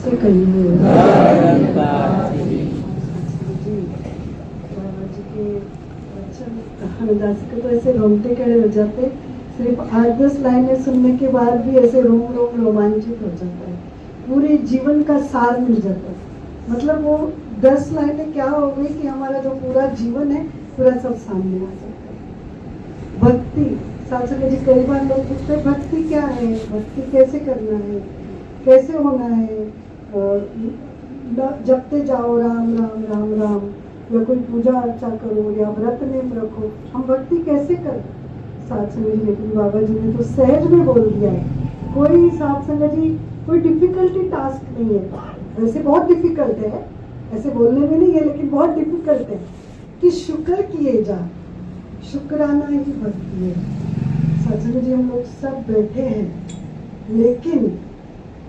से कहिए बाबा जी के वचन दास के तो ऐसे रोंगटे खड़े हो जाते, सिर्फ 8-10 लाइनें सुनने के बाद भी ऐसे रोम रोम रोमांचित हो जाता है, पूरे जीवन का सार मिल जाता है। मतलब वो 10 लाइनें क्या हो गई कि हमारा जो पूरा जीवन है पूरा सब सामने आ जाता है। भक्ति साथ जी कई बार लोग पूछते हैं भक्ति क्या है, भक्ति कैसे करना है, कैसे होना है, जपते जाओ राम राम राम राम, या कोई पूजा अर्चा करो या व्रत नेम रखो, हम भक्ति कैसे करें साथ संगत जी। लेकिन बाबा जी ने तो सहज में बोल दिया है, कोई साथ संगत जी कोई डिफिकल्टी टास्क नहीं है। वैसे बहुत डिफिकल्ट है, ऐसे बोलने में नहीं है, लेकिन बहुत डिफिकल्ट है कि शुक्र किए जा, शुक्राना ही भक्ति है। साथ संगत जी हम लोग सब बैठे हैं, लेकिन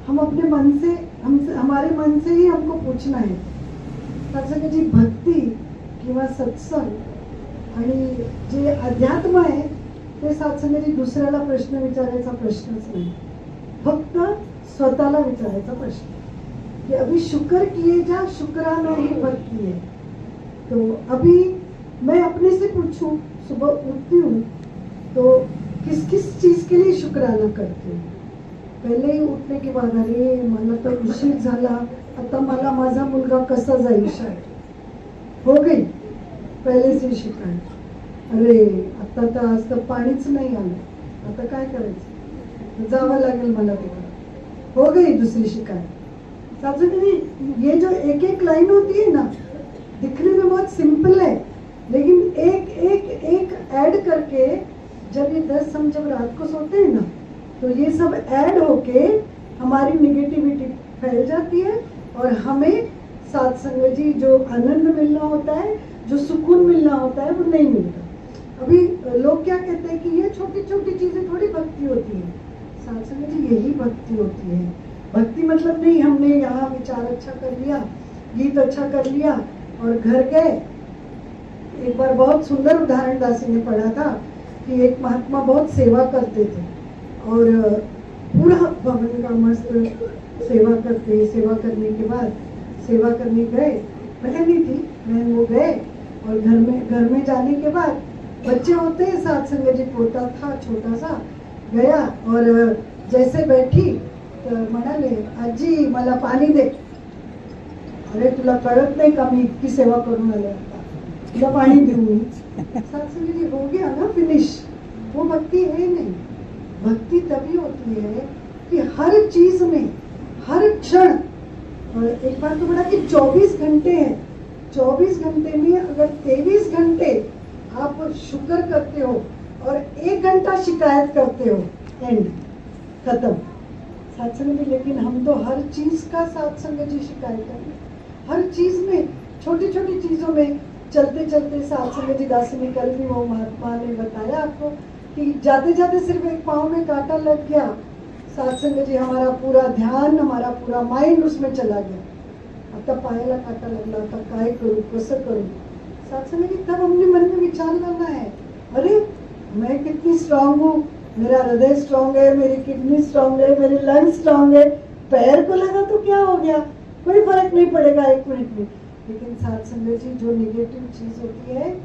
हम अपने मन से हमारे मन से ही हमको पूछना है साथ संगत जी, भक्ती किंवा सत्संग आणि जे अध्यात्म आहे ते साथ संगत जी दुसऱ्याला प्रश्न विचारायचा प्रश्नच नाही, फक्त स्वतःला विचारायचा प्रश्न कि अभी शुक्र किए जा, शुक्राना ही भक्ति है। तो अभी मैं अपने से पूछूं, सुबह उठती हूँ तो किस किस चीज के लिए शुक्राना करती हूँ। पहले ही उठने के बाद अरे मला तर उशीर झाला, आता मला माझा मुलगा कसा जाईल शाळेत, हो गई पहले से शिकायत, अरे आता तर आज तर पाणीच नाही आलं, आता काय करायचं, जावं लागेल मला तिकडे, हो गई दूसरी शिकायत। साथ ये जो एक एक लाइन होती है ना, दिखने में बहुत सिंपल है, लेकिन एक एक एक ऐड करके जब ये 10 हम जब रात को सोते हैं ना, तो ये सब ऐड होके हमारी निगेटिविटी फैल जाती है और हमें साथ संगत जी जो आनंद मिलना होता है, जो सुकून मिलना होता है, वो नहीं मिलता। अभी लोग क्या कहते हैं कि ये छोटी छोटी चीजें थोड़ी भक्ति होती है। साथ संगत जी यही भक्ति होती है। भक्ति मतलब नहीं हमने यहाँ विचार अच्छा कर लिया, गीत अच्छा कर लिया और घर गए। एक बार बहुत सुंदर उदाहरण दासी ने पढ़ा था कि एक महात्मा बहुत सेवा करते थे और पूरा भवन का मस्त सेवा करते, सेवा करने के बाद सेवा करने गए, बहन ही थी, बहन वो गए और घर में जाने के बाद बच्चे होते हैं, साथ संगत जी पोता था छोटा सा, गया और जैसे बैठी तर म्हणाले आजी मला पाणी दे, अरे तुला कळत नाही का मी इतकी सेवा करून आले, आता तुला पाणी देऊ मी। साथ संगत जी हो गया ना फिनिश, वो भक्ति है नहीं। भक्ति तभी होती है कि हर चीज में हर क्षण, और एक बार तो बोला कि 24 घंटे हैं, 24 घंटे में अगर 23 घंटे आप शुक्र करते हो और 1 घंटा शिकायत करते हो, एंड खत्म साथ संगत जी। लेकिन हम तो हर चीज का साथ संगत जी शिकायत करें, हर चीज में, छोटी छोटी चीजों में चलते चलते साथ संगत जी। दासी ने कल भी वो महात्मा ने बताया आपको कि जाते जाते सिर्फ एक पाँव में कांटा लग गया, साथ संगत जी हमारा पूरा ध्यान, हमारा पूरा माइंड उसमें चला गया। आता पायाला कांटा लगला, आता काय करूं, कसं करूं। साथ संगत जी तब हमने मन में विचार करना है, अरे मैं कितनी स्ट्रांग हूँ, मेरा हृदय स्ट्रांग है, मेरी किडनी स्ट्रांग है, मेरे लंग्स स्ट्रांग है, पैर को लगा तो क्या हो गया, कोई फर्क नहीं पड़ेगा 1 मिनट में। लेकिन साथ संगत जी जो निगेटिव चीज होती है,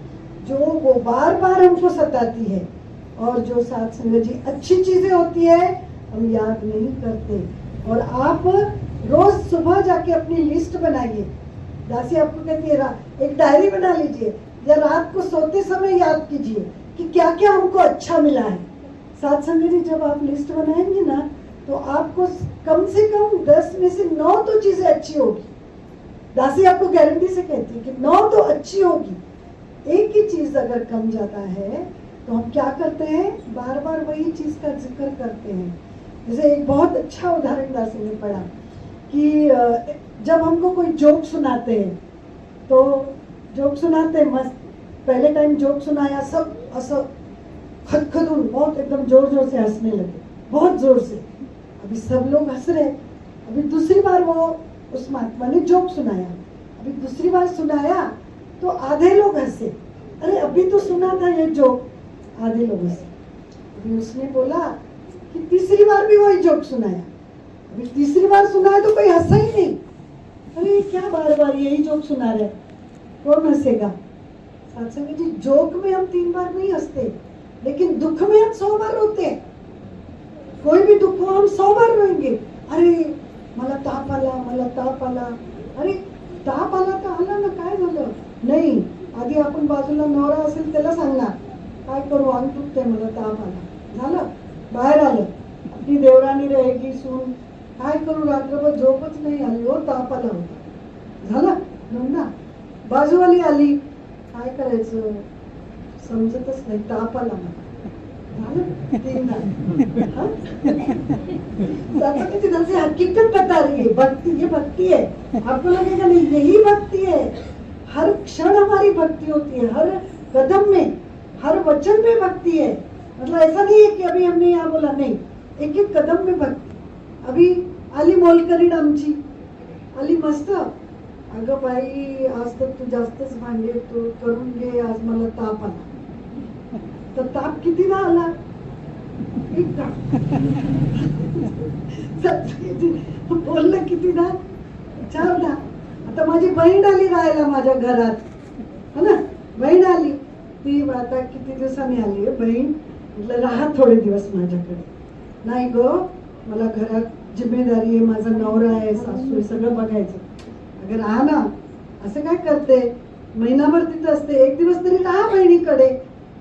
जो वो बार बार हमको सताती है, और जो साथ संगत जी अच्छी चीजें होती है हम याद नहीं करते। और आप रोज सुबह जाके अपनी लिस्ट बनाइए, दासी आपको कहती है एक डायरी बना लीजिए, या रात को सोते समय याद कीजिए कि क्या क्या हमको अच्छा मिला है। साथ संगत जी जब आप लिस्ट बनाएंगे ना, तो आपको कम से कम 10 में से 9 तो चीजें अच्छी होगी। दासी आपको गारंटी से कहती है कि 9 तो अच्छी होगी। एक ही चीज अगर कम जाता है तो हम क्या करते हैं, बार बार वही चीज का जिक्र करते हैं। जैसे एक बहुत अच्छा उदाहरण दासी ने पढ़ा कि जब हमको कोई जोक सुनाते हैं, तो जोक सुनाते हैं मस्त, पहले टाइम जोक सुनाया, सब असं खदखदून बहुत एकदम जोर जोर से हंसने लगे, बहुत जोर से। अभी सब लोग हंस रहे, अभी दूसरी बार वो उस महात्मा ने जोक सुनाया, अभी दूसरी बार सुनाया तो आधे लोग हंसे, अरे अभी तो सुना था ये जोक, आधे लोग हंसे। अभी उसने बोला कि तीसरी बार भी वही जोक सुनाया, अभी तीसरी बार सुनाया तो कोई हंसा ही नहीं। क्या बार बार यही जोक सुना रहे, कौन हंसेगा? सत्संग जी, जोक में हम 3 बार नहीं हंसते, लेकिन दुख में हम 100 बार रोते हैं। कोई भी दुख हो हम 100 बार रोएंगे, अरे मला ताप आला, मला ताप आला. अरे ताप आला तर आला ना, काय झालं? नाही, आधी आपण बाजूला नवरा असेल त्याला सांगणार, काय करू, अंग दुखते, मला ताप आला. झालं, बाहेर आलं. आपली देवराणी रहेगी सून, काय करू, रात्रभर झोपच नाही आली हो, ताप आला होता. झालं धंदा. बाजूवाली आली, काय करायचं समजतच नाही, ताप आला मला. झालं 3 हकीकत बता रही है. भक्ति, ये भक्ति है. आपको लगेगा नहीं, यही भक्ति है. हर क्षण हमारी भक्ति होती है, हर कदम में, हर वचन में भक्ति है. मतलब ऐसा नहीं है कि अभी हमने यहाँ बोला, नहीं, एक एक कदम में भक्ति. अभी आली मोलकरीण आमची, आली मस्त. अगं बाई, आज तर तू जास्तच भांडे तू करून घे, आज मला ताप आला. तर ताप कितीदा आला? एकदा. बोललं कितीदा? 4दा. आता माझी बहीण आली राहायला माझ्या घरात, हो ना, बहीण आली. ती आता किती दिवसांनी आली बहीण. म्हटलं राहा थोडे दिवस माझ्याकडे. नाही गो, मला घरात जिम्मेदारी आहे, माझा नवरा आहे, सासू आहे, सगळं बघायचं. अगं राहा ना, असं काय करते, महिनाभर तिथं असते, 1 दिवस तरी राहा बहिणीकडे.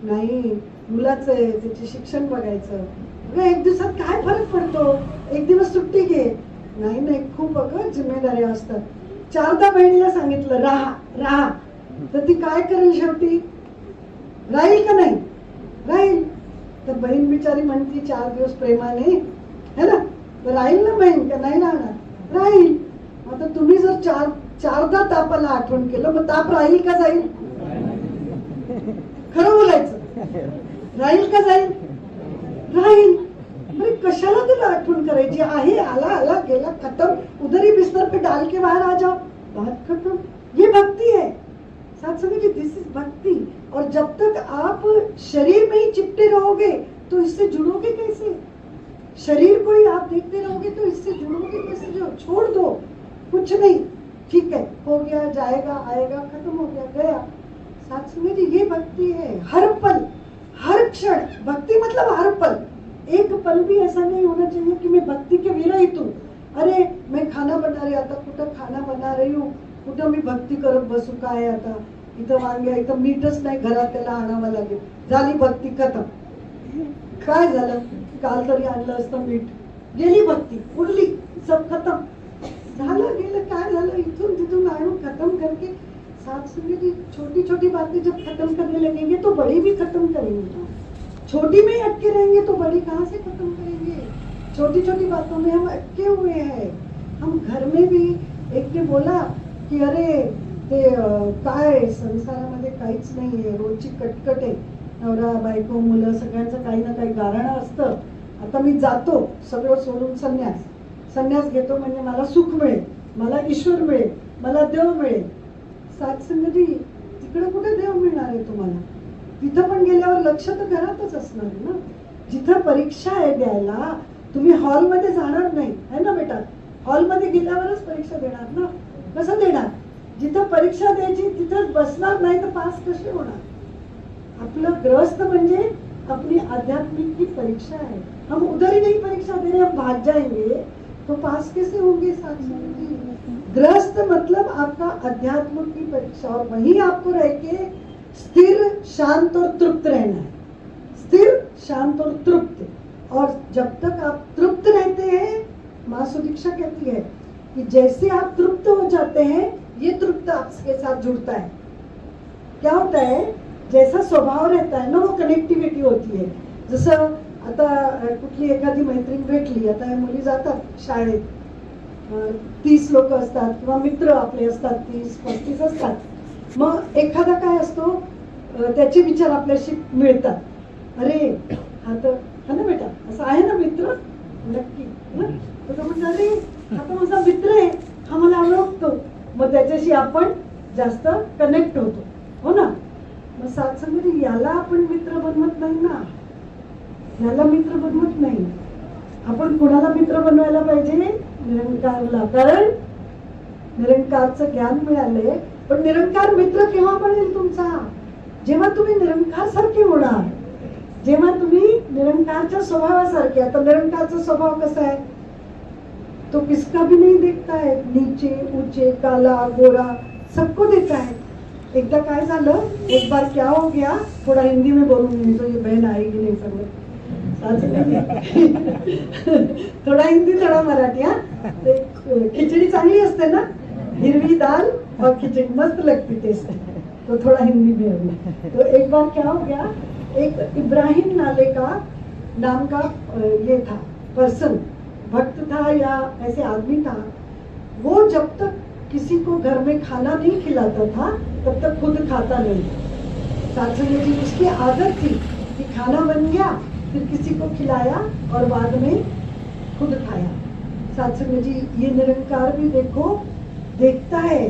नाही, मुलाचं आहे, त्याचे शिक्षण बघायचं. अगं 1 दिवसात काय फरक पडतो, 1 दिवस सुट्टी घे. नाही नाही, खूप अगं जिम्मेदाऱ्या असतात. 4दा बहिणीला सांगितलं राहा राहा, तर ती काय करेल शेवटी? राहील का नाही? राहील. तर बहीण बिचारी म्हणती 4 दिवस प्रेमाने, है ना, तर राहील ना बहीण, का नाही राहणार? राहील. आता तुम्ही जर 4दा तापाला आठवण केलं, मग ताप राहील का जाईल? खरं बोलायचं, राहील का जाईल? राहील. अरे कशाला तुला आठवण करायची आहे? आला आला, गेला, खत्म. उधर ही बिस्तर पे डाल के बाहर आ जाओ, बात खत्म. ये भक्ति है. साथ समझिए, दिस इज भक्ति. और जब तक आप शरीर में ही चिपटे रहोगे तो इससे जुड़ोगे कैसे? शरीर को ही आप देखते रहोगे तो इससे जुड़ोगे कैसे? जो छोड़ दो, कुछ नहीं, ठीक है, हो गया, जाएगा, आएगा, खत्म हो गया, गया. साथ समझिए, ये भक्ति है. हर पल, हर क्षण. भक्ति मतलब हर पल. एक पल भी ऐसा नहीं होना चाहिए कि मैं भक्ति के विरहित हूँ. अरे मैं खाना बना रही, आता कुठं खाना बना रही हूँ, कुठं मी भक्ती करत बसू, काय आता इथं वांग्या, इथं मीठच नाही, घरात त्याला आणावं लागेल, झाली भक्ती खतम. काय झालं? काल तरी आणलं असतं मीठ, गेली भक्ती, उडली, सब खतम. झालं गेलं, काय झालं, इथून तिथून आणून खत्म करके. साथ सुनिए, छोटी छोटी बातें जब खत्म करने लगेंगे तो बड़ी भी खत्म करेंगे. छोटी में ही अटके रहेंगे तो बड़ी कहाँ से खत्म करेंगे? छोटी छोटी बातों में हम अटके हुए हैं. हम घर में भी, एक ने बोला की अरे ते काय संसारामध्ये काहीच नाहीये, रोजची कटकट आहे, नवरा बायको मुलं सगळ्यांचं काही ना काही गाऱ्हाणं असतं. आता मी जातो सगळं सोडून, संन्यास घेतो, म्हणजे मला सुख मिळेल, मला ईश्वर मिळेल, मला देव मिळेल. सात्संगती, तिकडे कुठे देव मिळणार आहे तुम्हाला? तिथं पण गेल्यावर लक्ष तर घरातच असणार आहे ना. जिथं परीक्षा आहे द्यायला, तुम्ही हॉलमध्ये जाणार नाही, है ना बेटा? हॉलमध्ये गेल्यावरच परीक्षा देणार ना. कसं देणार? जिथं परीक्षा द्यायची तिथं बसणार नाही तर पास कसे होणार? आपलं गृहस्थ म्हणजे अपनी आध्यात्मिक की परीक्षा है. हम उधर ही नहीं परीक्षा दे रहे, हम भाग जाएंगे तो पास कैसे होंगे? साक्षी, गृहस्थ मतलब आपका अध्यात्म की परीक्षा, और वहीं आपको रह के स्थिर, शांत और तृप्त रहना है. स्थिर, शांत और तृप्त. और जब तक आप तृप्त रहते हैं, माँ सुदीक्षा कहती है कि जैसे आप तृप्त हो जाते हैं, ये तृप्त आपके साथ जुड़ता है. क्या होता है? जैसा स्वभाव रहता है ना, वो कनेक्टिव्हिटी होती है. जसं आता कुठली एखादी मैत्रीण भेटली, आता या मुली जातात शाळेत, 30 लोक असतात किंवा मित्र आपले असतात, 30-35 असतात. मग एखादा काय असतो, त्याचे विचार आपल्याशी मिळतात. अरे हा तर, हा ना बेटा, असं आहे ना मित्र, नक्की ना. तो म्हणजे अरे हा तर माझा मित्र आहे, हा मला ओळखतो. मग त्याच्याशी आपण जास्त कनेक्ट होतो, हो ना. मग सात्संगती, याला आपण मित्र बनवत नाही ना, याला मित्र बनवत नाही. आपण कुणाला मित्र बनवायला पाहिजे? निरंकारला. कारण निरंकारचं ज्ञान मिळालंय, पण निरंकार मित्र केव्हा बनेल तुमचा? जेव्हा तुम्ही निरंकार सारखे होणार, जेव्हा तुम्ही निरंकारच्या स्वभावासारखे. आता निरंकारचा स्वभाव कसा आहे? तो किसका भी नहीं देखता है, नीचे ऊंचे काला गोरा सबको देखता है. एकदा काय झालं, एक बार क्या हो गया, थोड़ा हिंदी में बोलूंगी तो ये बहन आएगी नहीं समझ. थोडा हिंदी थोडा मराठी. हा, खिचडी चांगली असते ना, हिरवी दाल और खिचड़ी मस्त लगती टेस्ट. तो थोड़ा हिंदी में अभी. तो एक बार क्या हो गया, एक इब्राहिम नाम का ये था पर्सन, भक्त था या ऐसे आदमी था. वो जब तक किसी को घर में खाना नहीं खिलाता था तब तक खुद खाता नहीं. सात्संग जी उसकी आदत थी कि खाना बन गया फिर किसी को खिलाया और बाद में खुद खाया. सात्संग जी ये निरंकार भी देखो देखता है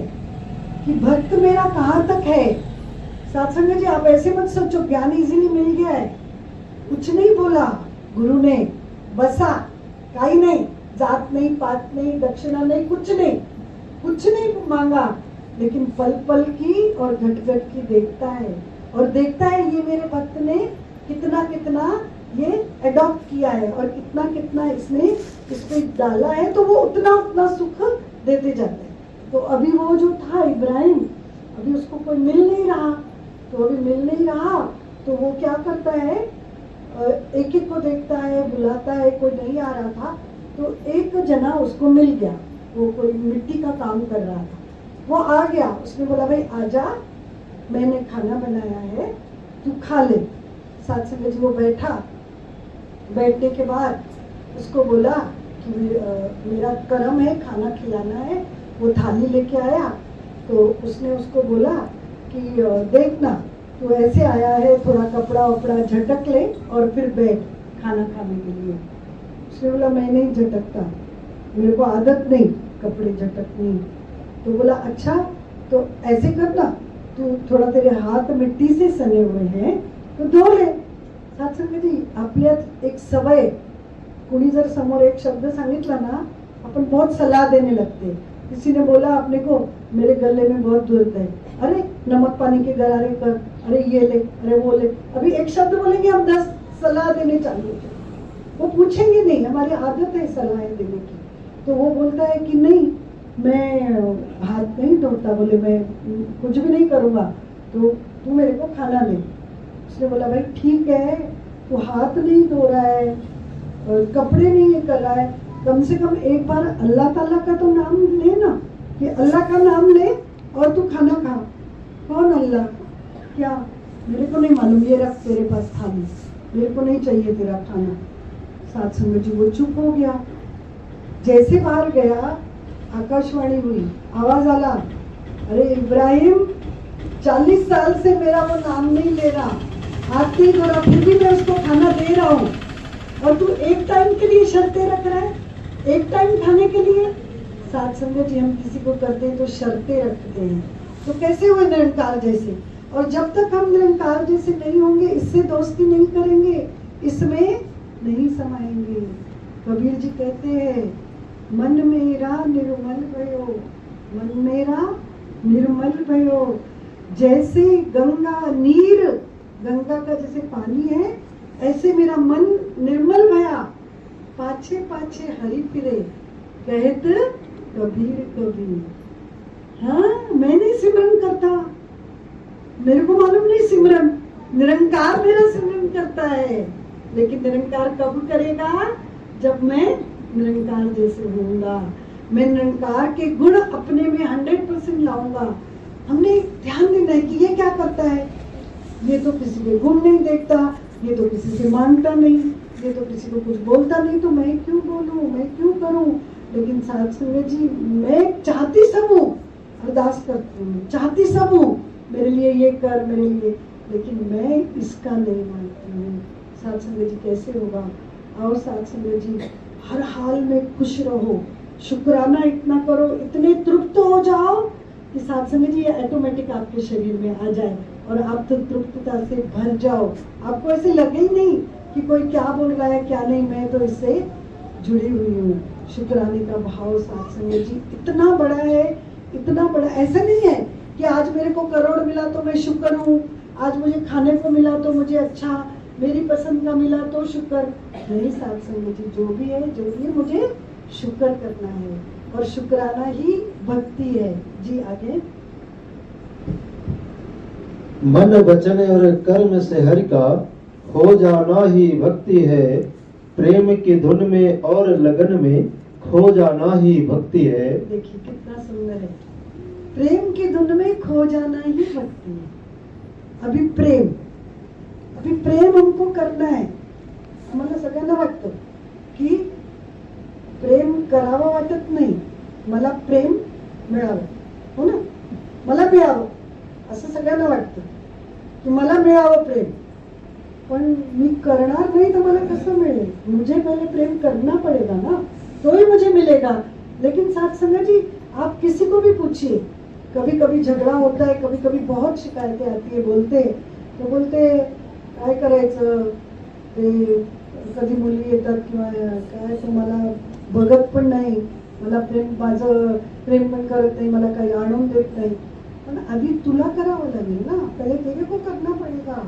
कि भक्त मेरा कहाँ तक है. सात्संग जी आप ऐसे मत सोचो ज्ञान इजीली मिल गया है, कुछ नहीं बोला गुरु ने, बसा काही नहीं, जात नहीं पात नहीं दक्षिणा नहीं, कुछ नहीं मांगा, लेकिन पल पल की और घट घट की देखता है. और देखता है ये मेरे भक्त ने कितना कितना ये अडॉप्ट किया है और कितना कितना इसने इस पे डाला है, तो वो उतना उतना सुख देते जाते हैं. तो अभी वो जो था इब्राहिम, अभी उसको कोई मिल नहीं रहा, तो वो क्या करता है, एक एक को देखता है, बुलाता है, कोई नहीं आ रहा था तो एक जना उसको मिल गया. वो कोई मिट्टी का काम कर रहा था, वो आ गया. उसने बोला भाई आजा, मैंने खाना बनाया है, तू खा ले. सात्संग जी वो बैठा, बैठने के बाद उसको बोला कि मेरा कर्म है खाना खिलाना है. वो थाली लेके आया तो उसने उसको बोला कि देखना तू ऐसे आया है, थोड़ा कपड़ा वपड़ा झटक ले और फिर बैठ खाना खाने के लिए. उसने बोला मैं नहीं झटकता, मेरे को आदत नहीं कपड़े झटकनी. तो बोला अच्छा तो ऐसे करना, तू थोड़ा तेरे हाथ मिट्टी से सने हुए हैं तो धो ले. सात्संग जी आपल्यात एक सवय, कोणी जर समोर एक शब्द सांगितला ना अपन बहुत सलाह देने लगते. किसी ने बोला अपने को मेरे गले में बहुत दर्द है, अरे नमक पानी के गरारे कर, अरे ये ले, अरे वो ले. अभी एक शब्द बोलेंगे हम 10 सलाह देने चालू हो. वो पूछेंगे नहीं, हमारी आदत है सलाहें देने की. तो वो बोलता है कि नहीं मैं हाथ नहीं धोता, बोले मैं कुछ भी नहीं करूँगा, तो तू मेरे को खाना दे. उसने बोला भाई ठीक है, तू हाथ नहीं धो रहा है और कपड़े नहीं कर रहा है, कम से कम एक बार अल्लाह ताला का तो नाम ले ना, कि अल्लाह का नाम ले और तू खाना खा. कौन अल्लाह? क्या? मेरे को नहीं मालूम, ये रख तेरे पास थाली, मेरे को नहीं चाहिए तेरा खाना. सात्संग जी वो चुप हो गया. जैसे बाहर गया आकाशवाणी हुई, आवाज आला, अरे इब्राहिम 40 साल से मेरा वो नाम नहीं ले रहा, हाथ नहीं धो रहा, फिर भी मैं उसको खाना दे रहा हूँ और तू एक टाइम के लिए शर्तें रख रहा है, एक टाइम खाने के लिए. सात्संग जी हम किसी को करते हैं तो शर्तें रखते हैं, तो कैसे हुए निरंकार जैसे. और जब तक हम निरंकार जैसे नहीं होंगे, इससे दोस्ती नहीं करेंगे, इसमें नहीं समाएंगे. कबीर जी कहते हैं मन मेरा निर्मल भयो, मन मेरा निर्मल भयो, जैसे गंगा नीर, गंगा का जैसे पानी है ऐसे मेरा मन निर्मल भया, पाछे पाछे हरि फिरे, कहत कबीर कबीर. हाँ मैं नहीं सिमरन करता, मेरे को मालूम नहीं सिमरन, निरंकार मेरा सिमरन करता है. लेकिन निरंकार कब करेगा? जब मैं निरंकार जैसे होऊंगा, मैं निरंकार के गुण अपने में 100% लाऊंगा. हमने ध्यान देना है कि ये क्या करता है, ये तो किसी के गुण नहीं देखता, ये तो किसी से मांगता नहीं, ये तो किसी को कुछ बोलता नहीं, तो मैं क्यों बोलूं, मैं क्यों करूं. लेकिन सात्संग जी मैं चाहती सब हूँ, अरदास करती हूँ, चाहती सब हूँ, मेरे लिए ये कर, मेरे लिए, लेकिन मैं इसका नहीं मानती हूँ. सात्संग जी कैसे होगा? और सात्संग जी हर हाल में खुश रहो, शुक्राना इतना करो, इतने तृप्त हो जाओ कि सात्संग जी ये ऑटोमेटिक आपके शरीर में आ जाए और आप तो तृप्तता से भर जाओ. आपको ऐसे लगे ही नहीं कि कोई क्या बोल रहा है क्या नहीं, मैं तो इससे जुड़ी हुई हूँ. शुक्राने का भाव सात्संग जी इतना बड़ा है इतना बड़ा ऐसा नहीं है कि आज मेरे को करोड़ मिला तो मैं शुक्र हूँ, आज मुझे खाने को मिला तो मुझे अच्छा, मेरी पसंद का मिला तो शुक्र नहीं। साथ संगत जी, जो भी है मुझे शुक्र करना है, और शुक्राना ही भक्ति है। जी आगे। मन वचन और कर्म से हरि का हो जाना ही भक्ति है, प्रेम की धुन में और लगन में खो जाना ही भक्ति है। देखिए कितना सुंदर है, प्रेम की धुन में खो जाना ही भक्ति है। अभी प्रेम हमको करना है। आम्हाला सगळ्यांना वाटतं की प्रेम करावं वाटत नाही, मला प्रेम मिळावं, हो ना, मला मिळावं असं सगळ्यांना वाटतं की मला मिळावं प्रेम, पण मी करणार नाही तर मला कसं मिळेल? मुझे पहले प्रेम करना पड़ेगा ना, तो ही मुझे मिलेगा। लेकिन साथ संगत जी, आप किसी को भी पूछिए, कभी कभी झगड़ा होता है, कभी कभी बहुत शिकायतें आती है, बोलते काय करायचं, ते कधी मुली येतात किंवा काय, तो मला बघत पण नाही, मला माझं प्रेम पण करत नाही, मला काही आणून देत नाही। पण आधी तुला करावं लागेल ना, पहले तेरे को करना पड़ेगा,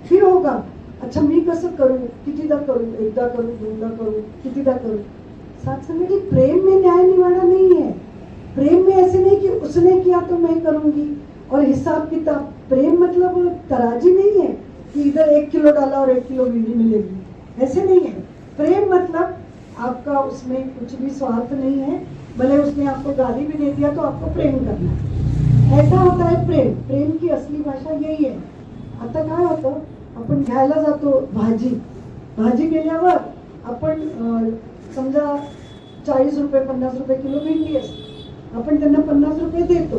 फिर होगा। अच्छा मी कसं करूं, कितीदा करूं, एकदा करूं, दोनदा करूं, कितीदा करूं? साथ संगत जी, प्रेम में न्याय निवाड़ा नहीं है। प्रेम में ऐसे नहीं कि उसने किया तो मैं करूंगी और हिसाब किताब। प्रेम मतलब तराजी नहीं है कि इधर 1 किलो डाला और 1 किलो भिंडी मिलेगी, ऐसे नहीं है। प्रेम मतलब आपका उसमें कुछ भी स्वार्थ नहीं है, भले उसने आपको गाली भी दे दिया तो आपको प्रेम करना है, ऐसा होता है प्रेम। प्रेम की असली भाषा यही है। आता काय होतं, आपण घ्यायला जातो भाजी गेल्यावर आपण समजा 40 रुपये 50 रुपये किलो भेंडी असते, आपण त्यांना 50 रुपये देतो,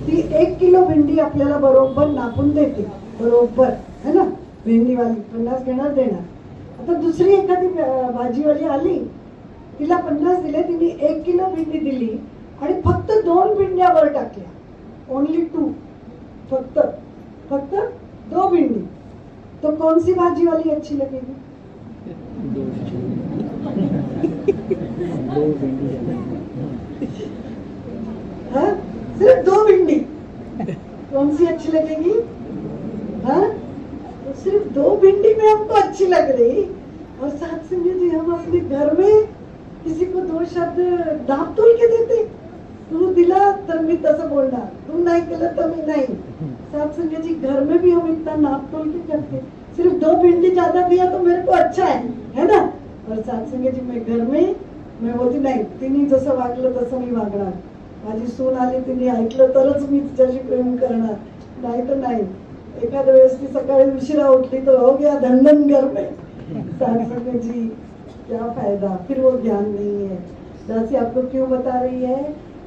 ती 1 किलो भेंडी आपल्याला बरोबर नापून देते, बरोबर है ना, भेंडीवाली 50 घेणार देणार। आता दुसरी एखादी भाजीवाली आली, तिला 50 दिले, तिने 1 किलो भेंडी दिली आणि फक्त 2 भेंड्या वर टाकल्या, ओनली 2, फक्त 2 भेंडी, तो कौन सी भाजी वाली अच्छी लगेगी? हाँ? सिर्फ 2 भिंडी, कौन सी अच्छी लगेगी? हाँ? तो सिर्फ 2 भिंडी में हमको अच्छी लग रही, और साथ संगत जी, हम अपने घर में किसी को 2 शब्द दाब तोल के देते, तू दिला तर मी तसं बोलणार, तू नाही केलं तर मी नाही। साथ संगत जी, घर में भी हम इतना नाप तोल के करते, सिर्फ 2 भिंडी ज्यादा दिया तो मेरे को अच्छा है ना। और साथ संगत जी, मैं घर में मैं बोलती नाही, तिने जसं वागलं तसं मी वागणार, माझी सून आली तिने ऐकलं तरच मी तिच्याशी प्रेम करणार, नाही तर नाही। एखाद्या वेळेस ती सकाळी उशिरा उठली तो हो गया धंधन घर में। साथ संगत जी, क्या फायदा, फिर वो ज्ञान नहीं है। दासी आपको क्यों बता रही है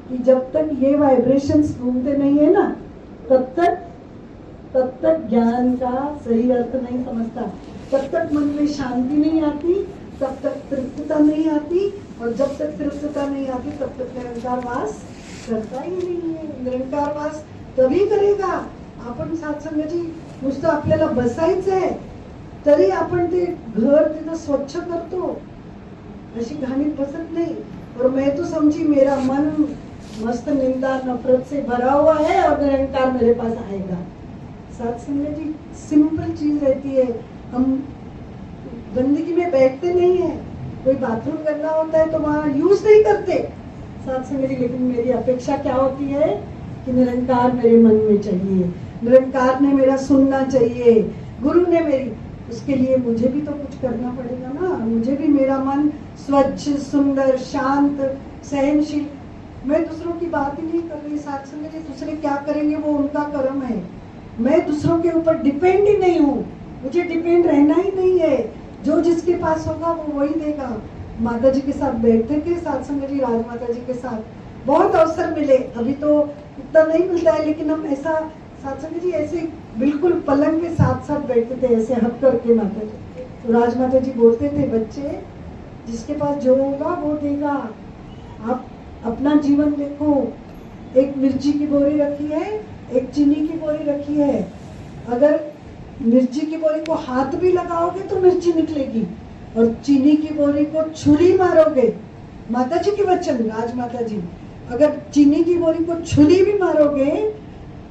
कि जब तक ये वाइब्रेशंस घूमते नहीं है ना, तब तक ज्ञान का सही अर्थ नहीं समझता, तब तक मन में शांति नहीं आती, तब तक तृप्तता नहीं आती, और जब तक तृप्तता नहीं आती तब तक निरंकार वास करता ही नहीं है। निरंकार वास तभी करेगा आपण। साथ संगत जी, नुसतं आपल्याला बसायचंय तरी आपण ते घर तिथं स्वच्छ करतो, अशी घाणीत बसत नहीं। और मैं तो समझी मेरा मन मस्त निंदा नफरत से भरा हुआ है और निरंकार मेरे पास आएगा। साथ संगत जी, सिंपल चीज रहती है, हम गंदगी में बैठते नहीं है, कोई बाथरूम करना होता है तो वहाँ यूज नहीं करते साथ संगत जी, लेकिन मेरी अपेक्षा क्या होती है कि निरंकार मेरे मन में चाहिए, निरंकार ने मेरा सुनना चाहिए, गुरु ने मेरी, उसके लिए मुझे भी तो कुछ करना पड़ेगा ना, मुझे भी मेरा मन स्वच्छ सुंदर शांत सहनशील। मैं दूसरों की बात ही नहीं कर रही साथ संगत जी, दूसरे क्या करेंगे वो उनका कर्म है, मैं दूसरों के ऊपर डिपेंड ही नहीं हूँ, मुझे डिपेंड रहना ही नहीं है, जो जिसके पास होगा वो वही देगा। माता जी के साथ बैठते थे साथ संगत जी, राजमाता जी के साथ बहुत अवसर मिले, अभी तो इतना नहीं मिलता है, लेकिन हम ऐसा साथ संगत जी ऐसे बिल्कुल पलंग के साथ साथ बैठते थे, ऐसे हक करके माता जी। तो राजमाता जी बोलते थे, बच्चे जिसके पास जो होगा वो देगा, आप अपना जीवन देखो, एक मिर्ची की बोरी रखी है, एक चीनी की बोरी रखी है, अगर मिर्ची की बोरी को हाथ भी लगाओगे तो मिर्ची निकलेगी, और चीनी की बोरी को छुरी मारोगे, माता जी के वचन राजमाता जी, अगर चीनी की बोरी को छुरी भी मारोगे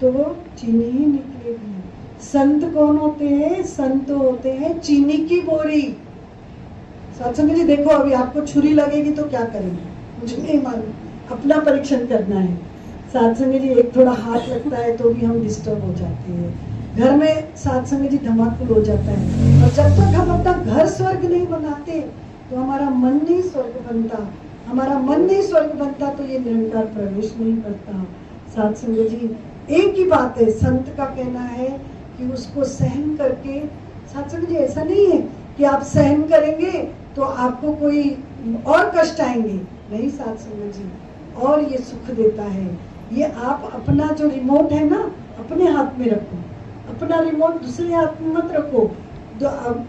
तो वो चीनी ही निकलेगी। संत कौन होते हैं? संत होते हैं चीनी की बोरी। सत्संग जी देखो, अभी आपको छुरी लगेगी तो क्या करेंगे मुझे नहीं मालूम, अपना परीक्षण करना है। सत्संग जी एक थोड़ा हाथ लगता है तो भी हम डिस्टर्ब हो जाते हैं, घर में सत्संग जी धमाकुल हो जाता है। और जब तक हम अपना घर स्वर्ग नहीं बनाते तो हमारा मन नहीं स्वर्ग बनता, हमारा मन नहीं स्वर्ग बनता तो ये निरंकार प्रवेश नहीं करता। सत्संग जी एक ही बात है, संत का कहना है कि उसको सहन करके, सत्संग जी ऐसा नहीं है कि आप सहन करेंगे तो आपको कोई और कष्ट आएंगे, नहीं सत्संग जी, और ये सुख देता है। ये आप अपना जो रिमोट है ना अपने हाथ में रखो, अपना रिमोट दूसरे हाथ में मत रखो।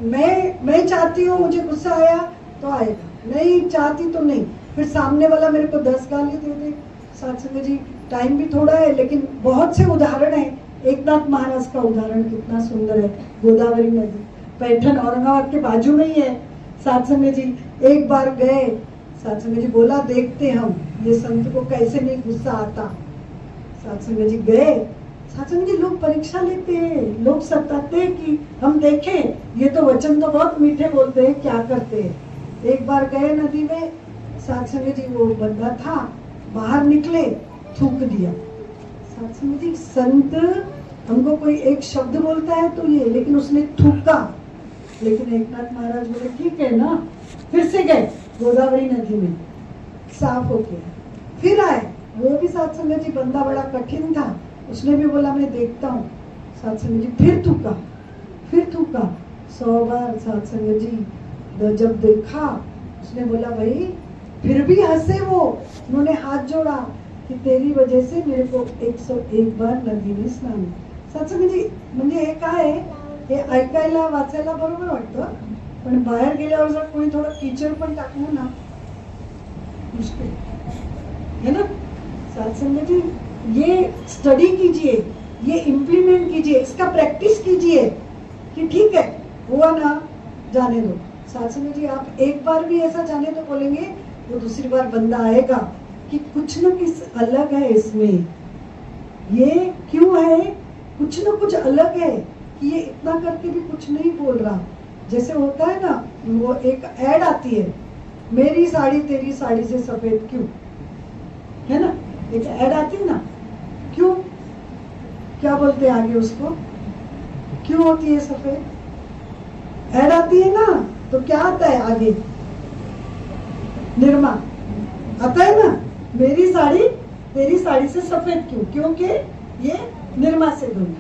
मैं चाहती हूँ मुझे गुस्सा आया तो आएगा, नहीं चाहती तो नहीं, फिर सामने वाला मेरे को 10 गाली दे दे। सत्संग जी टाइम भी थोड़ा है लेकिन बहुत से उदाहरण है। एकनाथ महाराज का उदाहरण कितना सुंदर है, गोदावरी नदी पैठन औरंगाबाद के बाजू में ही है। सत्संग जी एक बार गए, सत्संग जी बोला देखते हम ये संत को कैसे नहीं गुस्सा आता। सत्संग जी गए, सत्संग जी लोग परीक्षा लेते हैं, लोग सताते हैं कि हम देखें ये तो वचन तो बहुत मीठे बोलते हैं, क्या करते हैं। एक बार गए नदी में, सत्संग जी वो बंदा था, बाहर निकले थूक दिया। सत्संग जी संत हमको कोई एक शब्द बोलता है तो ये, लेकिन उसने थूका। लेकिन एकनाथ महाराज बोले ठीक है ना, फिर से गए गोदावरी नदी में, साफ हो गया, फिर आए। वो भी सत्संग जी बंदा बड़ा कठिन था, उसने भी बोला मैं देखता हूँ। सत्संग जी फिर थूका 100 बार। सत्संग जी जब देखा उसने बोला भाई, फिर भी हंसे वो, उन्होंने हाथ जोड़ा की तेरी वजह से मेरे को 101 बार नदीने स्नान। सत्संग जी म्हणजे हे काय आहे, हे ऐकायला वाचायला बरोबर वाटतं, पण बाहेर गेल्यावर जर कोणी थोडं कीचड पण टाकलं ना मुश्किल है ना। सत्संग जी ये स्टडी कीजिए, ये इम्प्लीमेंट कीजिए, इसका प्रैक्टिस कीजिए कि ठीक है हुआ ना जाने दो। सत्संग जी आप एक बार भी ऐसा जाने दो बोलेंगे, वो दूसरी बार बंदा आएगा कि कुछ न कुछ अलग है इसमें, ये क्यों है, कुछ न कुछ अलग है कि ये इतना करके भी कुछ नहीं बोल रहा। जैसे होता है ना, वो एक ऐड आती है, मेरी साड़ी तेरी साड़ी से सफेद क्यों, है ना, एक ऐड आती है ना, क्यों, क्या बोलते हैं आगे उसको, क्यों होती है सफेद, ऐड आती है ना तो क्या आता है आगे, निरमा आता है ना, मेरी साड़ी तेरी साड़ी से सफेद क्यों, क्योंकि ये निरमा से धुली।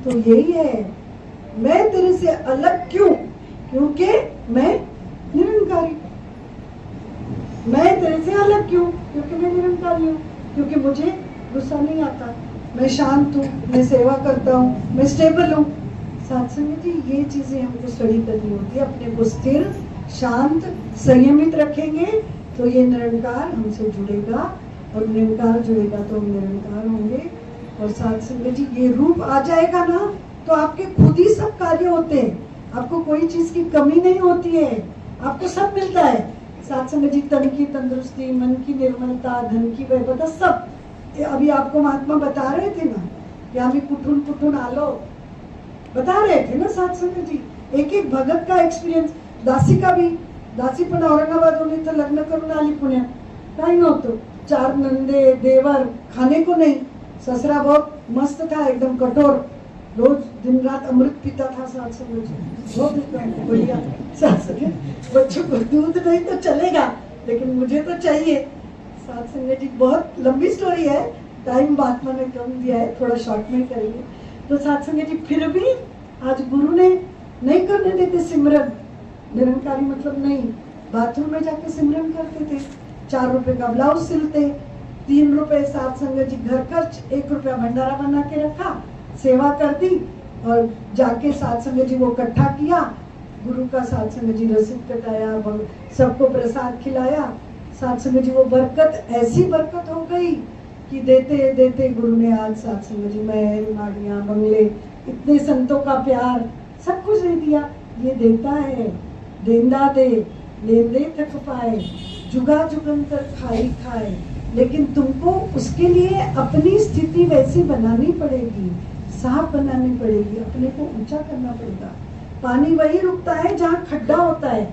तो यही है, मैं तेरे से अलग क्यों, क्योंकि मैं निरंकारी। मैं तेरे से अलग क्यों, क्योंकि मैं निरंकारी हूँ, क्योंकि मुझे गुस्सा नहीं आता, मैं शांत हूँ, मैं सेवा करता हूँ, मैं स्टेबल हूँ। सत्संग जी ये चीजें हमको स्टडी करनी होती है, अपने को स्थिर शांत संयमित रखेंगे तो ये निरंकार हमसे जुड़ेगा, और निरंकार जुड़ेगा तो हम निरंकार होंगे। और सत्संग जी ये रूप आ जाएगा ना तो आपके खुद ही सब कार्य होते हैं, आपको कोई चीज की कमी नहीं होती है, आपको सब मिलता है। सत्संग जी तन की तंदुरुस्ती, मन की निर्मलता, धन की वैभवता, सब अभी आपको महात्मा बता रहे थे ना कि आम्ही कुठून कुठून आलो, बता रहे थे ना सत्संग जी, एक एक भगत का एक्सपिरियन्स। दासी का भी, दासी पण औरंगाबादहून इथं लग्न करून आली पुण्यात, काही नव्हतं, 4 नंदे देवर, खाने को नहीं, ससरा बहुत मस्त था, एकदम कठोर, रोज दिन रात अमृत पीता था सत्संग जी, बहुत एकदम बढ़िया सत्संग। बच्चों को दूध नहीं तो चलेगा लेकिन मुझे तो चाहिए। सत्संग जी बहुत लंबी स्टोरी है, टाइम महात्मा ने कम दिया है, थोड़ा शॉर्ट में करेंगे। तो सत्संग जी फिर भी आज गुरु ने नहीं करने देते सिमरन, निरंकारी मतलब नहीं, बाथरूम में जाके सिमरन करते थे, 4 रुपए का ब्लाउज सिलते, 3 रुपए सत्संग जी घर खर्च, 1 रुपया भंडारा बना के रखा, सेवा कर दी, और जाके सत्संग जी वो इकट्ठा किया, गुरु का सत्संग जी रसीद कटाया, सबको प्रसाद खिलाया। सत्संग जी वो बरकत, ऐसी बरकत हो गई कि देते देते गुरु ने आज सत्संग जी महल, गाड़ियां, बंगले, इतने संतों का प्यार, सब कुछ दे दिया। ये देता है, देंदा दे, ले दे थक पाए, जुगा जुगंतर खाई खाए, लेकिन तुमको उसके लिए अपनी स्थिति वैसी बनानी पड़ेगी, साफ बनानी पड़ेगी, अपने को ऊंचा करना पड़ेगा। पानी वही रुकता है जहाँ खड्डा होता है।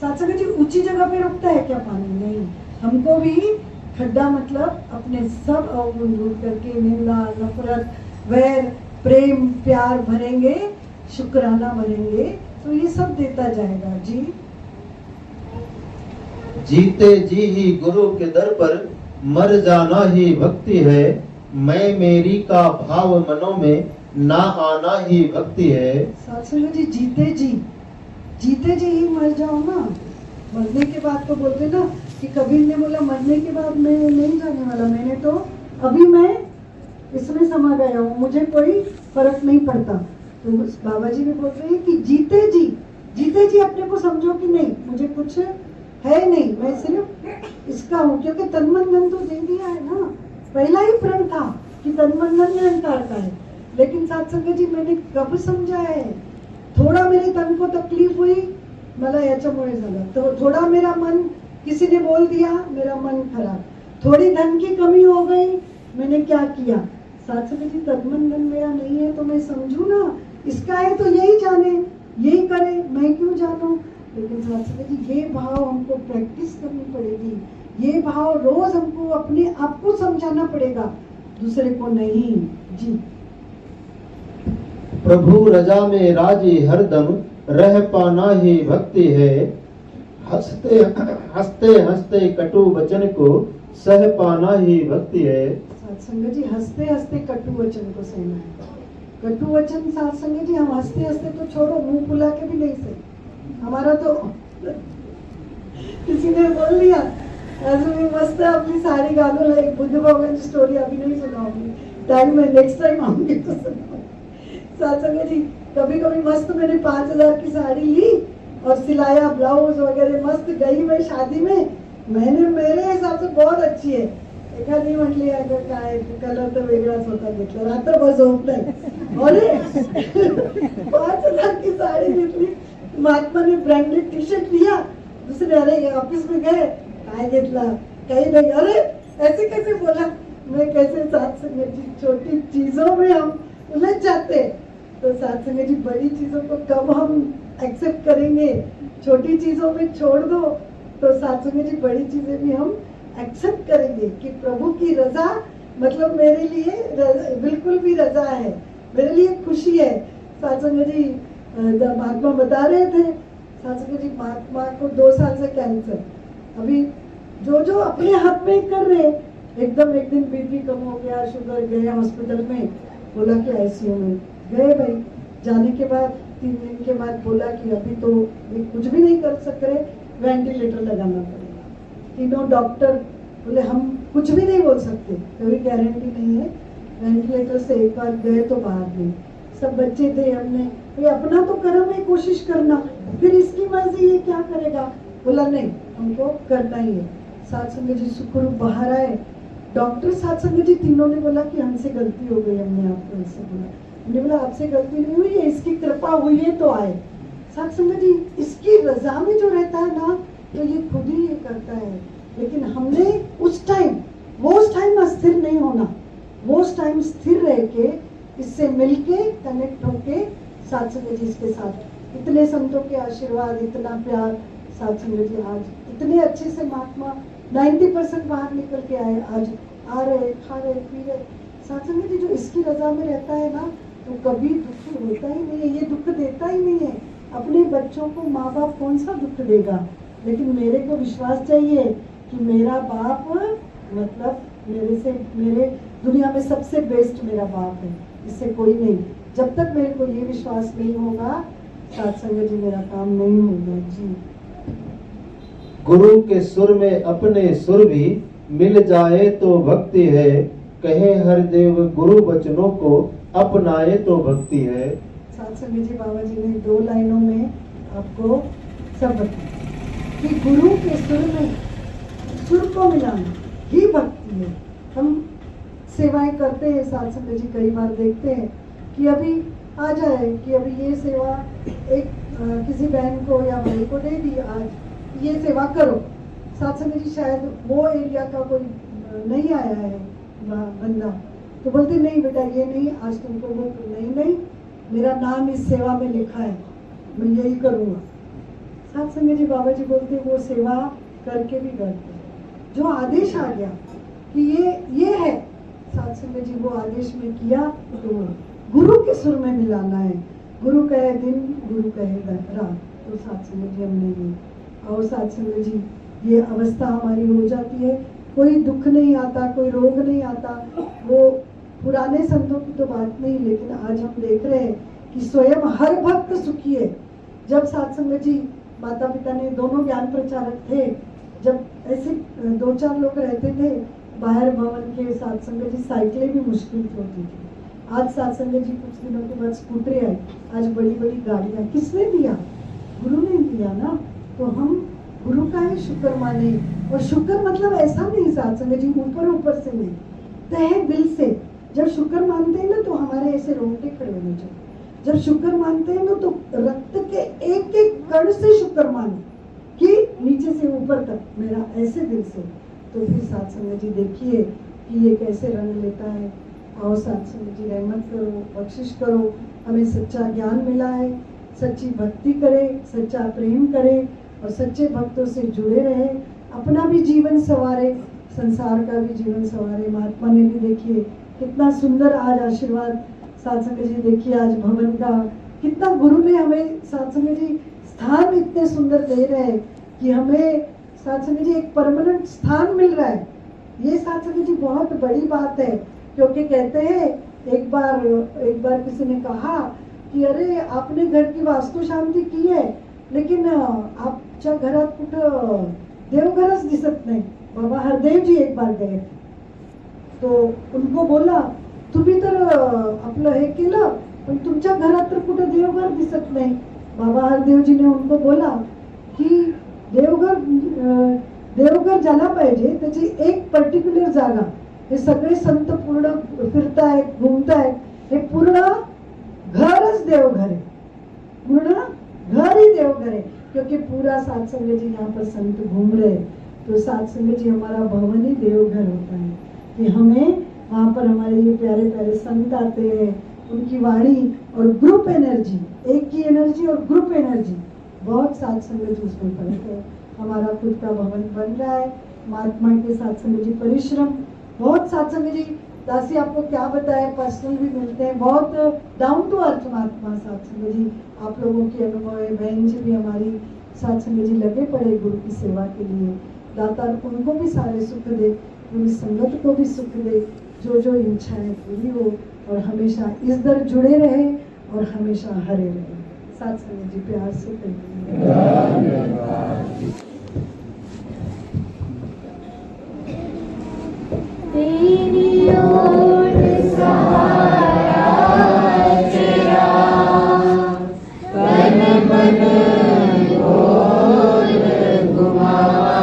साथ जी ऊंची जगह पे रुकता है क्या पानी? नहीं। हमको भी खड्डा मतलब अपने सब अवगुण दूर करके निंदा, नफरत, वैर, प्रेम, प्यार भरेंगे, शुक्राना भरेंगे, तो ये सब देता जाएगा। जी जीते जी ही गुरु के दर पर मर जाना ही भक्ति है। मैं मेरी का भाव मनों में ना आना ही भक्ति है। सत्संग जी जीते जी ही मर जाओ ना। मरने के बाद तो बोलते ना कि कबीर ने बोला मरने के बाद मैं नहीं जाने वाला, मैंने तो अभी मैं इसमें समा गया हूँ, मुझे कोई फर्क नहीं पड़ता। तो बाबा जी भी बोलते हैं कि जीते जी अपने को समझो कि नहीं मुझे कुछ है नहीं, मैं सिर्फ इसका हूँ, क्योंकि तन मन धन तो दे दिया है ना। पहला ही प्रण था कि तन मन धन निरंकार का है, लेकिन सत्संग जी मैंने कब समझा है, थोड़ा मेरे तन को तकलीफ हुई मला याच्यामुळे झालं, तो थोड़ा मेरा मन किसी ने बोल दिया मेरा मन खराब, थोड़ी धन की कमी हो गई, मैंने क्या किया? सत्संग जी तन मन धन मेरा नहीं है तो मैं समझू ना, इसका है तो यही जाने, यही करे, मैं क्यों जानूं? लेकिन सत्संग जी ये भाव हमको प्रैक्टिस करनी पड़ेगी, ये भाव रोज हमको अपने आप को समझाना पड़ेगा, दूसरे को नहीं। जी प्रभु रजा में राजी हरदम रह पाना ही भक्ति है। हंसते हंसते हंसते कटु वचन को सह पाना ही भक्ति है। सत्संग जी हंसते हंसते कटु वचन को सहना है। कटु वचन सत्संग जी हम हंसते हंसते तो छोड़ो, मुंह फुला के भी नहीं सही। हमारा तो किसी ने बोल दिया आज मैं मस्त अपनी साड़ी गानों ला, एक बुद्ध भगवान की स्टोरी अभी नहीं सुनाऊंगी, टाइम में नेक्स्ट टाइम आऊंगी तो सुनाऊंगी। सत्संग जी कभी कभी मस्त मैंने 5000 की साड़ी ली और सिलाया, ब्लाउज वगैरह मस्त, गई मैं शादी में, मैंने मेरे हिसाब से बहुत अच्छी है, एखादी म्हटली अगं काय कलर तर वेगळाच होता, घेतला रात्रभर झोप नाही, अरे 5000 की साड़ी घेतली, महात्मा ने ब्रांडेड टी शर्ट दिया, दूसरे अरे ऑफिस में गए काय घेतला, कहीं नहीं, अरे ऐसे कैसे बोला, मैं कैसे सत्संग जी छोटी चीजों में हम उलझ जाते, तो सत्संग जी बड़ी चीजों को कब हम एक्सेप्ट करेंगे? छोटी चीजों में छोड़ दो तो सत्संग जी बड़ी चीजें भी हम एक्सेप्ट करेंगे कि प्रभु की रजा मतलब मेरे लिए बिल्कुल भी रजा है, मेरे लिए खुशी है। सत्संग जी महात्मा बता रहे थे, सत्संग जी महात्मा को 2 साल से कैंसर, अभी जो अपने हाथ में कर रहे, एकदम एक दिन बीपी कम हो गया, शुगर, गए हॉस्पिटल में, बोला कि आईसीयू में गए भाई, जाने के बाद 3 दिन के बाद बोला कि अभी तो कुछ भी नहीं कर सक रहे, वेंटिलेटर लगाना पड़ेगा। तीनों डॉक्टर बोले हम कुछ भी नहीं बोल सकते, कोई गारंटी नहीं है, वेंटिलेटर से एक बार गए तो बाहर गए, सब बच्चे थे, हमने ये अपना तो कर्म है, कोशिश करना, फिर इसकी मर्जी ये क्या करेगा, बोला नहीं हमको करना ही है। सत्संग जी सुखरूप बाहर आए, डॉक्टर सत्संग जी तीनों ने बोला कि हमसे गलती हो गई, हमने आपको ऐसे बोला, हमने बोला आपसे गलती नहीं हुई है, इसकी कृपा हुई है तो आए। सत्संग जी इसकी रजा में जो रहता है ना, तो ये खुद ही ये करता है, लेकिन हमने उस टाइम अस्थिर नहीं होना, वो उस टाइम स्थिर रह के इससे मिलके कनेक्ट होके सत्संग जी इसके साथ, इतने संतों के आशीर्वाद, इतना प्यार, सत्संग जी आज इतने अच्छे से महात्मा 90% बाहर निकल के आए, आज आ रहे, खा रहे, पी रहे। सत्संग जी जो इसकी रजा में रहता है ना, तो कभी दुख होता ही नहीं है, ये दुख देता ही नहीं है। अपने बच्चों को माँ बाप कौन सा दुख देगा, लेकिन मेरे को विश्वास चाहिए कि मेरा बाप मतलब मेरे दुनिया में सबसे बेस्ट मेरा बाप है, इससे कोई नहीं। जब तक मेरे को ये विश्वास नहीं होगा, सत्संग जी मेरा काम नहीं होगा। जी गुरु के सुर में अपने सुर भी मिल जाए तो भक्ति है। कहे हर देव गुरु वचनों को अपनाए तो भक्ति है। सत्संग जी बाबा जी ने 2 लाइनों में आपको सब बताया कि गुरु के सुर में सुर को मिलाना ही भक्ति है। हम सेवाएं करते हैं, सत्संग जी कई बार देखते हैं कि अभी आ जाए कि अभी ये सेवा एक किसी बहन को या भाई को दे दी, आज ये सेवा करो। सत्संग जी शायद वो एरिया का कोई नहीं आया है बंदा, तो बोलते नहीं बेटा ये नहीं, आज तुमको वो नहीं, मेरा नाम इस सेवा में लिखा है, मैं यही करूँगा। साथ संगत जी बाबा जी बोलते वो सेवा करके भी करते, जो आदेश आ गया कि ये है, साथ संगत जी वो आदेश में किया, तो गुरु के सुर में मिलाना है। गुरु कहे दिन, गुरु कहे रात, तो साथ संगत जी हमने ये, और साथ संगत जी ये अवस्था हमारी हो जाती है, कोई दुख नहीं आता, कोई रोग नहीं आता। वो पुराने संतों की तो बात नहीं, लेकिन आज हम देख रहे हैं कि स्वयं हर भक्त सुखी है। जब साथ संगत जी माता पिता ने दोनों ज्ञान प्रचारक थे, जब ऐसे 2-4 लोग रहते थे बाहर भवन के, साथ संगत जी साइकिलें भी मुश्किल होती थी। आज साथ संगत जी कुछ दिनों के बाद स्कूटरें आई, आज बड़ी बड़ी गाड़ियां, किसने दिया? गुरु ने दिया ना। तो हम गुरु का ही शुक्र माने, और शुक्र मतलब ऐसा नहीं साथ संगत जी ऊपर से नहीं, तहे दिल से जब शुक्र मानते हैं ना तो हमारे ऐसे रोंगटे खड़े होने चाहिए। जब शुक्र मानते हैं ना तो रक्त के एक एक कण से शुक्र माने कि नीचे से ऊपर तक, मेरा ऐसे दिल से। तो फिर साथ संगत जी देखिए कि ये कैसे रंग लेता है। आओ साथ संगत जी रहमत करो, बख्शिश करो, हमें सच्चा ज्ञान मिला है, सच्ची भक्ति करे, सच्चा प्रेम करे और सच्चे भक्तों से जुड़े रहे, अपना भी जीवन संवारे, संसार का भी जीवन संवारे। महात्मा ने भी देखिए कितना सुंदर आज आशीर्वाद, साथ संगत जी देखिए आज भवन का कितना गुरु ने हमें साथ संगत जी स्थान इतने सुंदर दे रहे हैं कि हमें साथ संगत जी एक परमानेंट स्थान मिल रहा है। ये साथ संगत जी बहुत बड़ी बात है, क्योंकि कहते हैं एक बार किसी ने कहा कि अरे आपने घर की वास्तु शांति की है, लेकिन आपच्या घरात कुठं देवघरच दिसत नाही। बाबा हरदेव जी एक बार गए, तो उनको बोला तुम्ही तर आपलं हे केलं, पण तुमच्या घरात तर कुठं देवघर दिसत नाही। बाबा हरदेव जी ने उनको बोला की देवघर ज्याला पाहिजे त्याची एक पर्टिक्युलर जागा, हे सगळे संत पूर्ण फिरतायत, घुमतायत, हे पूर्ण घरच देवघर है, पूर्ण घर ही देवघर है, क्योंकि पूरा साथ संगत जी यहाँ पर संत घूम रहे। तो साथ संगत जी हमारा भवन ही देवघर होता है कि हमें वहाँ पर हमारे ये प्यारे प्यारे संत आते हैं, उनकी वाणी और ग्रुप एनर्जी, एक की एनर्जी और ग्रुप एनर्जी, बहुत साथ संगत जी उसमें फर्क है। हमारा खुद का भवन बन रहा है, महात्मा के साथ संगत जी परिश्रम, बहुत साथ संगत जी दासी आपको क्या बताए, पर्सनल भी मिलते हैं, बहुत डाउन टू अर्थ महात्मा साथ संगत जी, आप लोगों की अनुभव है। बहन जी भी हमारी साथ संगत जी लगे पड़े गुरु की सेवा के लिए, दाता उनको भी सारे सुख दे, पूरी संगत को भी सुख दे, जो जो इच्छाएं पूरी हो और हमेशा इस दर जुड़े रहे और हमेशा हरे रहे। साथ संगत जी प्यार से कहिए तेरी ओर सहारा तेरा, तन मन बोल घुमावा,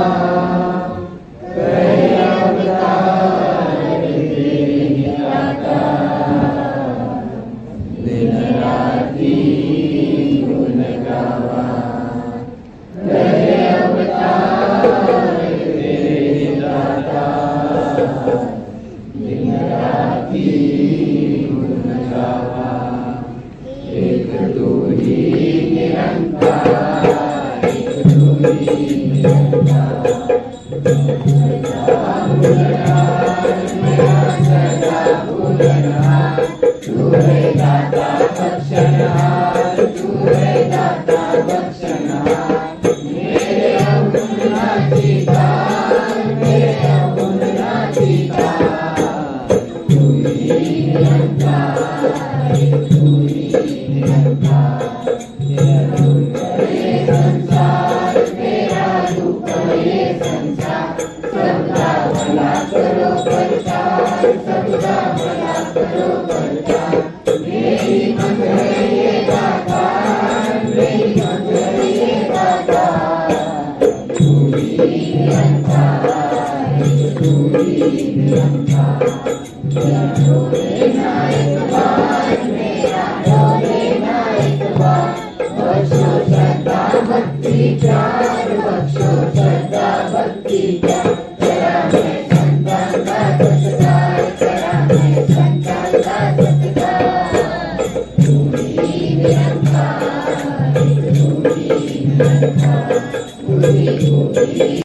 करे अवतार तेरी दाता, दिन राति गुण गावा, करे अवतार तेरी दाता, दिन राति गुण गावा, एक तू ही निरंकार, एक तू ही निरंकार, मेरा सदा भूलनहार, तू है दाता बख्शनहार, तू है दाता बख्शनहार, मेरे अवगुण नाची तार, मेरे अवगुण नाची तार, तू ही निरंकार, तू ही निरंकार, तेरा दुख ये संसार, तेरा दुख ये संसार, सबका भला करो प्रचार, सबका भला करो प्रचार, मेरी मंगल ये दातार, मेरी मंगल ये दातार, तू ही निरंकार, तू ही निरंकार, तेरा डोले ना एक बार, मेरा डोले ना एक बार, बख्शो श्रद्धा भक्ति प्यार, बख्शो श्रद्धा भक्ति प्यार, तेरा मैं संतान निरंकार एक तू ही निरंकार